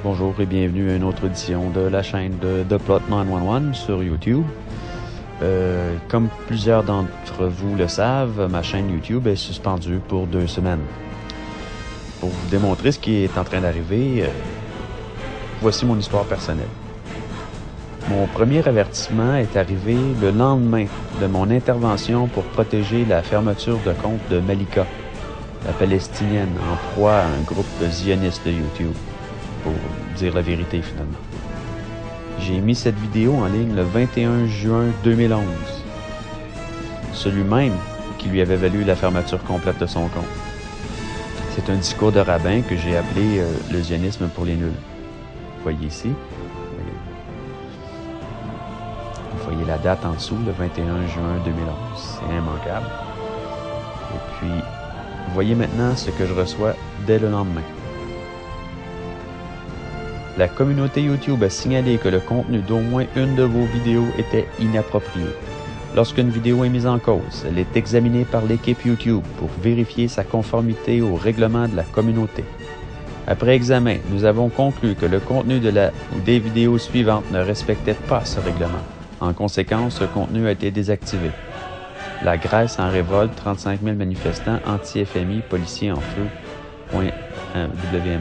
Bonjour et bienvenue à une autre édition de la chaîne de The Plot 911 sur YouTube. Comme plusieurs d'entre vous le savent, ma chaîne YouTube est suspendue pour 2 semaines. Pour vous démontrer ce qui est en train d'arriver, voici mon histoire personnelle. Mon premier avertissement est arrivé le lendemain de mon intervention pour protéger la fermeture de compte de Malika, la Palestinienne en proie à un groupe zioniste de YouTube, pour dire la vérité finalement. J'ai mis cette vidéo en ligne le 21 juin 2011, celui-même qui lui avait valu la fermeture complète de son compte. C'est un discours de rabbin que j'ai appelé le zionisme pour les nuls. Vous voyez ici. Vous voyez la date en dessous, le 21 juin 2011. C'est immanquable. Et puis, vous voyez maintenant ce que je reçois dès le lendemain. La communauté YouTube a signalé que le contenu d'au moins une de vos vidéos était inapproprié. Lorsqu'une vidéo est mise en cause, elle est examinée par l'équipe YouTube pour vérifier sa conformité aux règlements de la communauté. Après examen, nous avons conclu que le contenu de la ou des vidéos suivantes ne respectait pas ce règlement. En conséquence, ce contenu a été désactivé. La Grèce en révolte, 35 000 manifestants, anti-FMI, policiers en feu, .wmd.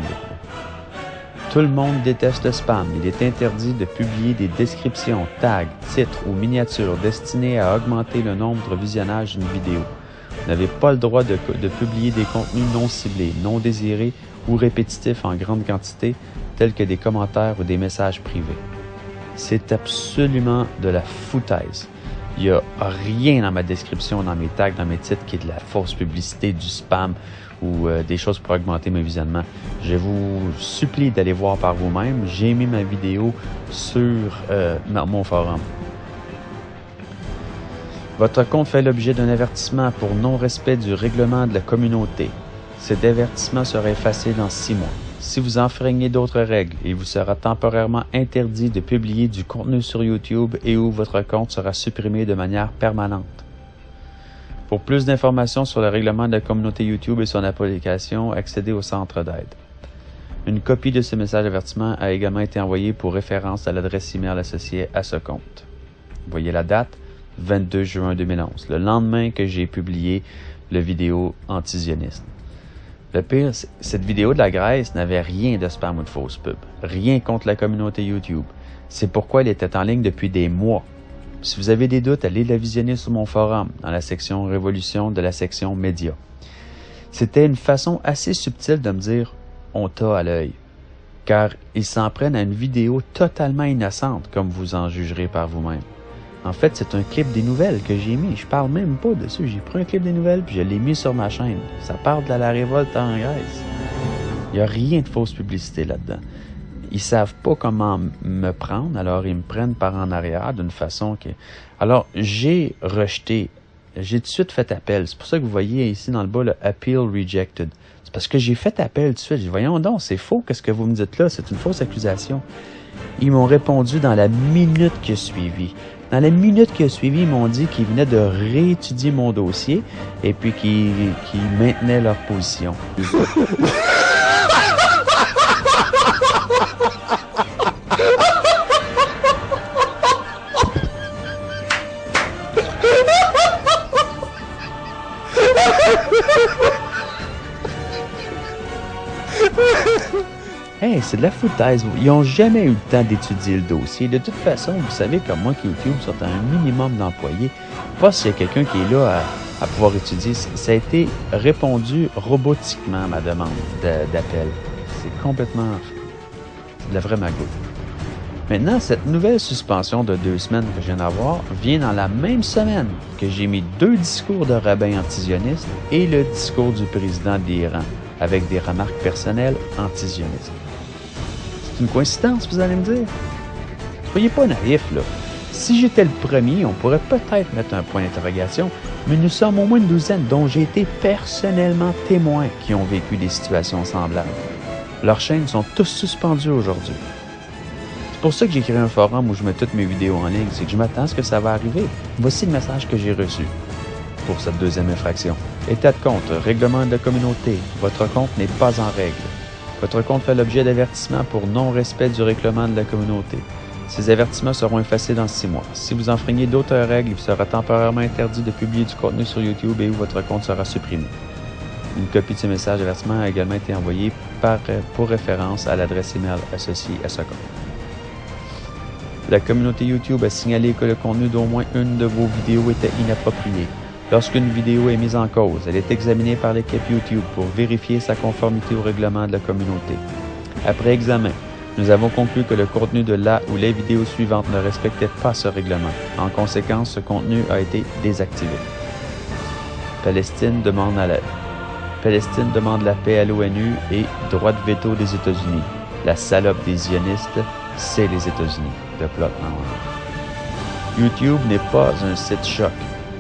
Tout le monde déteste le spam. Il est interdit de publier des descriptions, tags, titres ou miniatures destinées à augmenter le nombre de visionnages d'une vidéo. Vous n'avez pas le droit de publier des contenus non ciblés, non désirés ou répétitifs en grande quantité, tels que des commentaires ou des messages privés. C'est absolument de la foutaise. Il n'y a rien dans ma description, dans mes tags, dans mes titres qui est de la fausse publicité, du spam ou des choses pour augmenter mes visionnements. Je vous supplie d'aller voir par vous-même. J'ai mis ma vidéo sur mon forum. Votre compte fait l'objet d'un avertissement pour non-respect du règlement de la communauté. Cet avertissement sera effacé dans 6 mois. Si vous enfreignez d'autres règles, il vous sera temporairement interdit de publier du contenu sur YouTube et ou votre compte sera supprimé de manière permanente. Pour plus d'informations sur le règlement de la communauté YouTube et son application, accédez au centre d'aide. Une copie de ce message d'avertissement a également été envoyée pour référence à l'adresse email associée à ce compte. Vous voyez la date, 22 juin 2011, le lendemain que j'ai publié la vidéo anti-zioniste. Le pire, cette vidéo de la Grèce n'avait rien de spam ou de fausse pub. Rien contre la communauté YouTube. C'est pourquoi elle était en ligne depuis des mois. Si vous avez des doutes, allez la visionner sur mon forum, dans la section Révolution de la section Médias. C'était une façon assez subtile de me dire « on t'a à l'œil », car ils s'en prennent à une vidéo totalement innocente, comme vous en jugerez par vous-même. En fait, c'est un clip des nouvelles que j'ai mis. Je parle même pas dessus. J'ai pris un clip des nouvelles puis je l'ai mis sur ma chaîne. Ça parle de la révolte en Grèce. Il n'y a rien de fausse publicité là-dedans. Ils savent pas comment me prendre, alors ils me prennent par en arrière d'une façon que... Alors, j'ai rejeté. J'ai tout de suite fait appel. C'est pour ça que vous voyez ici dans le bas le « Appeal Rejected ». C'est parce que j'ai fait appel tout de suite. J'ai dit, voyons donc, c'est faux. Qu'est-ce que vous me dites là? C'est une fausse accusation. Ils m'ont répondu dans la minute qui a suivi. Dans la minute qui a suivi, ils m'ont dit qu'ils venaient de réétudier mon dossier et puis qu'ils maintenaient leur position. Hey, c'est de la foutaise. Ils n'ont jamais eu le temps d'étudier le dossier. De toute façon, vous savez comme moi que YouTube sont un minimum d'employés. Pas s'il y a quelqu'un qui est là à pouvoir étudier. Ça a été répondu robotiquement, ma demande d'appel. C'est complètement... C'est de la vraie magouille. Maintenant, cette nouvelle suspension de 2 semaines que je viens d'avoir vient dans la même semaine que j'ai mis 2 discours de rabbins anti-zionistes et le discours du président d'Iran, avec des remarques personnelles anti-zionistes. C'est une coïncidence, vous allez me dire? Soyez pas naïfs, là. Si j'étais le premier, on pourrait peut-être mettre un point d'interrogation, mais nous sommes au moins une douzaine dont j'ai été personnellement témoin qui ont vécu des situations semblables. Leurs chaînes sont tous suspendues aujourd'hui. C'est pour ça que j'ai créé un forum où je mets toutes mes vidéos en ligne, c'est que je m'attends à ce que ça va arriver. Voici le message que j'ai reçu pour cette 2e infraction. État de compte, règlement de la communauté. Votre compte n'est pas en règle. Votre compte fait l'objet d'avertissements pour non-respect du règlement de la communauté. Ces avertissements seront effacés dans 6 mois. Si vous enfreignez d'autres règles, il sera temporairement interdit de publier du contenu sur YouTube et où votre compte sera supprimé. Une copie de ce message d'avertissement a également été envoyée pour référence à l'adresse email associée à ce compte. La communauté YouTube a signalé que le contenu d'au moins une de vos vidéos était inapproprié. Lorsqu'une vidéo est mise en cause, elle est examinée par l'équipe YouTube pour vérifier sa conformité au règlement de la communauté. Après examen, nous avons conclu que le contenu de la ou les vidéos suivantes ne respectait pas ce règlement. En conséquence, ce contenu a été désactivé. Palestine demande à l'aide. Palestine demande la paix à l'ONU et droit de veto des États-Unis. La salope des zionistes, c'est les États-Unis. De plot. YouTube n'est pas un site choc.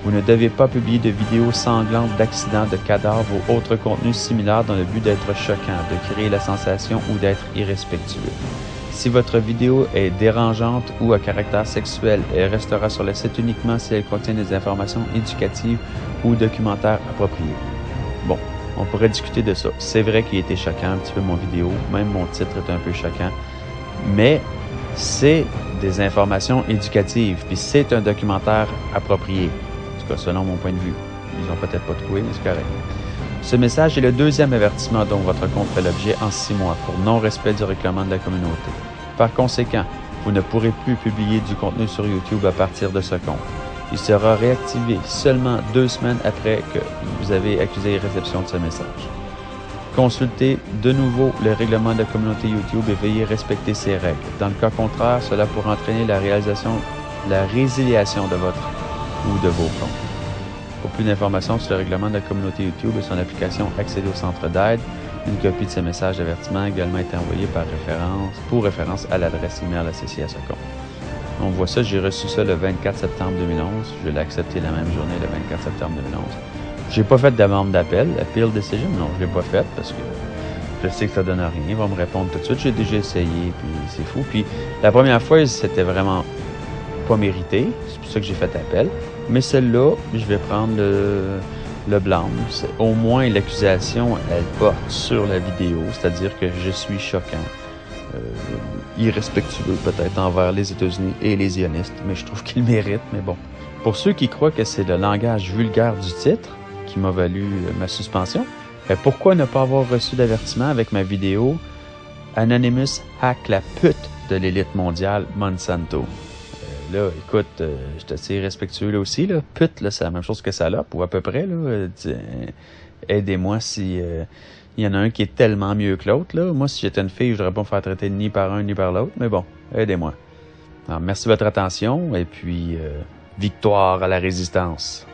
Vous ne devez pas publier de vidéos sanglantes d'accidents, de cadavres ou autres contenus similaires dans le but d'être choquant, de créer la sensation ou d'être irrespectueux. Si votre vidéo est dérangeante ou à caractère sexuel, elle restera sur le site uniquement si elle contient des informations éducatives ou documentaires appropriés. Bon, on pourrait discuter de ça. C'est vrai qu'il était choquant un petit peu mon vidéo, même mon titre est un peu choquant, mais c'est des informations éducatives, puis c'est un documentaire approprié. En tout cas, selon mon point de vue. Ils n'ont peut-être pas trouvé, mais c'est correct. Ce message est le deuxième avertissement dont votre compte fait l'objet en 6 mois pour non-respect du règlement de la communauté. Par conséquent, vous ne pourrez plus publier du contenu sur YouTube à partir de ce compte. Il sera réactivé seulement 2 semaines après que vous avez accusé réception de ce message. Consultez de nouveau le règlement de la communauté YouTube et veuillez respecter ces règles. Dans le cas contraire, cela pourrait entraîner la résiliation de votre ou de vos comptes. Pour plus d'informations sur le règlement de la communauté YouTube et son application, accédez au centre d'aide. Une copie de ce message d'avertissement a également été envoyée pour référence à l'adresse email associée à ce compte. On voit ça, j'ai reçu ça le 24 septembre 2011. Je l'ai accepté la même journée, le 24 septembre 2011. J'ai pas fait de demande d'appel. Appeal Decision, non, je l'ai pas fait parce que je sais que ça donne rien. Ils vont me répondre tout de suite. J'ai déjà essayé, puis c'est fou. Puis la première fois, c'était vraiment pas mérité. C'est pour ça que j'ai fait appel. Mais celle-là, je vais prendre le blâme. Au moins, l'accusation, elle porte sur la vidéo, c'est-à-dire que je suis choquant, irrespectueux peut-être envers les États-Unis et les zionistes, mais je trouve qu'ils le méritent. Mais bon, pour ceux qui croient que c'est le langage vulgaire du titre qui m'a valu ma suspension, pourquoi ne pas avoir reçu d'avertissement avec ma vidéo « Anonymous hack la pute de l'élite mondiale Monsanto ». Là, écoute, je suis assez respectueux là aussi. Là. Pute, là, c'est la même chose que salope, ou à peu près. Là. Aidez-moi si il y en a un qui est tellement mieux que l'autre. Là. Moi, si j'étais une fille, je n'aurais pas me faire traiter ni par un ni par l'autre. Mais bon, aidez-moi. Alors, merci de votre attention et puis victoire à la résistance.